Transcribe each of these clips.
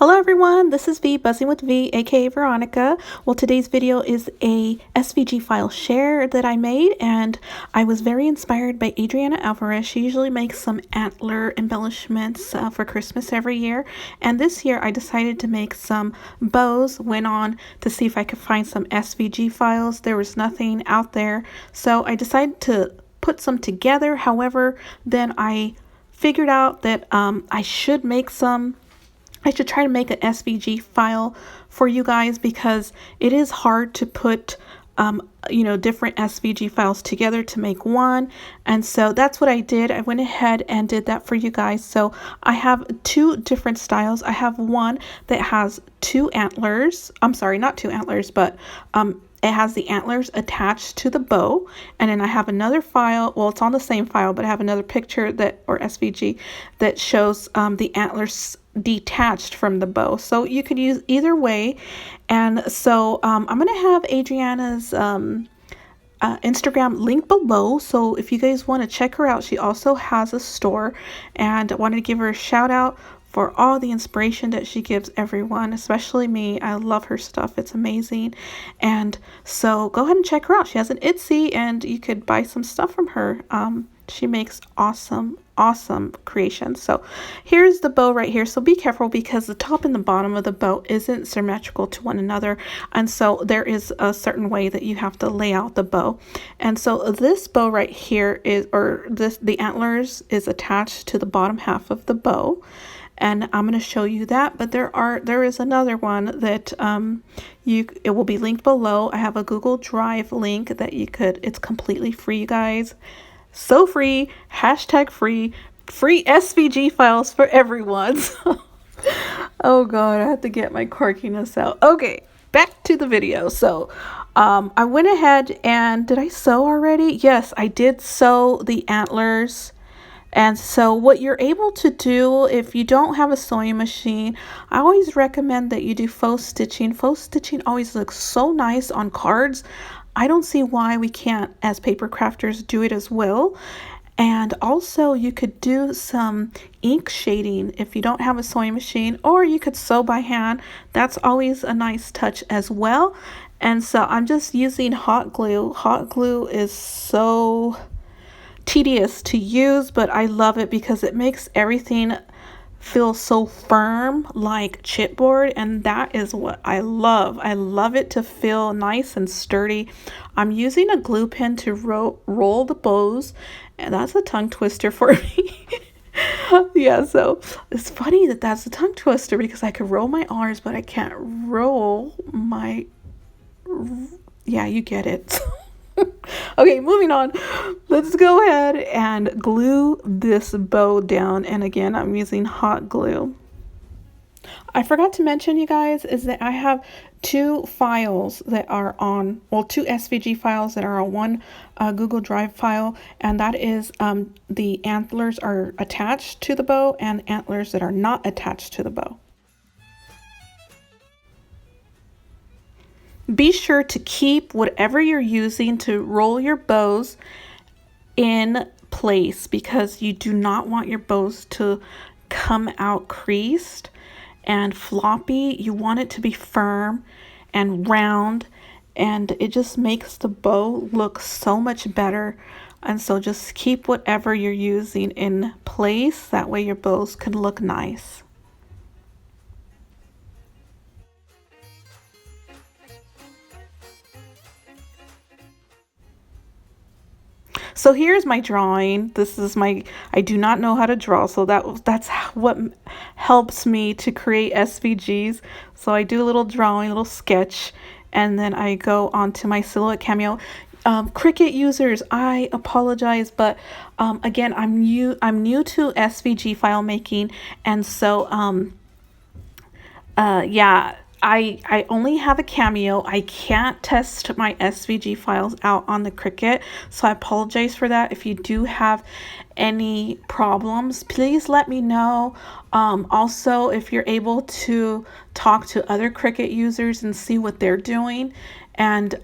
Hello everyone, this is V, Buzzing with V, aka Veronica. Well, today's video is a SVG file share that I made, and I was very inspired by Adriana Alvarez. She usually makes some antler embellishments for Christmas every year, and this year I decided to make some bows. Went on to see if I could find some SVG files. There was nothing out there, so I decided to put some together. However, then I figured out that I should try to make an SVG file for you guys, because it is hard to put different SVG files together to make one. And so that's what I did. I went ahead and did that for you guys. So I have two different styles. I have one that has two antlers. I'm sorry, not two antlers, but it has the antlers attached to the bow. And then I have another file, well, it's on the same file, but I have another picture or SVG that shows the antlers detached from the bow. So you could use either way. And so I'm going to have Adriana's Instagram link below. So if you guys want to check her out, she also has a store, and I wanted to give her a shout out for all the inspiration that she gives everyone, especially me. I love her stuff. It's amazing. And so go ahead and check her out. She has an Etsy, and you could buy some stuff from her. She makes awesome creations. So here's the bow right here. So be careful, because the top and the bottom of the bow isn't symmetrical to one another. And so there is a certain way that you have to lay out the bow. And so this bow right here the antlers is attached to the bottom half of the bow. And I'm going to show you that, but there is another one that it will be linked below. I have a Google Drive link that it's completely free, you guys. So free, hashtag free SVG files for everyone. Oh God, I have to get my quirkiness out. Okay, back to the video. So I went ahead and did I sew already? Yes, I did sew the antlers. And so what you're able to do, if you don't have a sewing machine, I always recommend that you do faux stitching. Faux stitching always looks so nice on cards. I don't see why we can't, as paper crafters, do it as well. And also you could do some ink shading if you don't have a sewing machine, or you could sew by hand. That's always a nice touch as well. And so I'm just using hot glue. Hot glue is so tedious to use, but I love it because it makes everything feel so firm, like chipboard, and that is what I love. I love it to feel nice and sturdy. I'm using a glue pen to roll the bows, and that's a tongue twister for me. Yeah, so it's funny that that's a tongue twister, because I could roll my R's, but I can't roll my, yeah, you get it. Okay, moving on. Let's go ahead and glue this bow down. And again, I'm using hot glue. I forgot to mention, you guys, is that I have two files that are on, well, two SVG files that are on one Google Drive file. And that is the antlers are attached to the bow and antlers that are not attached to the bow. Be sure to keep whatever you're using to roll your bows in place, because you do not want your bows to come out creased and floppy. You want it to be firm and round, and it just makes the bow look so much better. And so just keep whatever you're using in place. That way your bows can look nice. So here's my drawing. This is I do not know how to draw, so that's what helps me to create SVGs. So I do a little drawing, a little sketch, and then I go on to my silhouette cameo. Cricut users, I apologize, but again, I'm new to SVG file making, and so yeah. I only have a Cameo. I can't test my SVG files out on the Cricut, so I apologize for that. If you do have any problems, please let me know. Also, if you're able to talk to other Cricut users and see what they're doing, And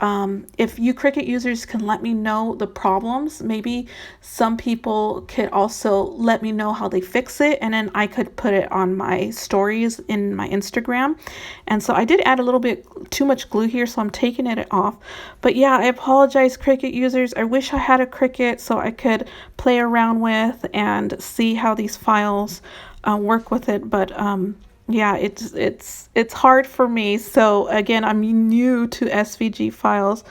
if you Cricut users can let me know the problems, maybe some people could also let me know how they fix it, and then I could put it on my stories in my Instagram. And so I did add a little bit too much glue here, so I'm taking it off. But yeah, I apologize, Cricut users. I wish I had a Cricut so I could play around with and see how these files work with it. But yeah, it's hard for me. So again, I'm new to SVG files.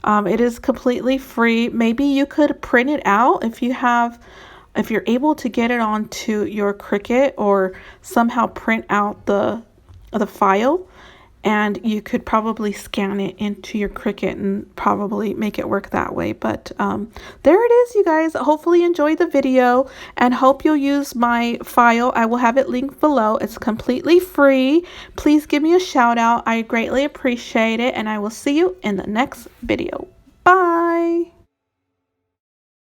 It is completely free. Maybe you could print it out if you're able to get it onto your Cricut, or somehow print out the file, and you could probably scan it into your Cricut and probably make it work that way. But there it is, you guys. Hopefully you enjoyed the video and hope you'll use my file. I will have it linked below. It's completely free. Please give me a shout out. I greatly appreciate it, and I will see you in the next video. Bye.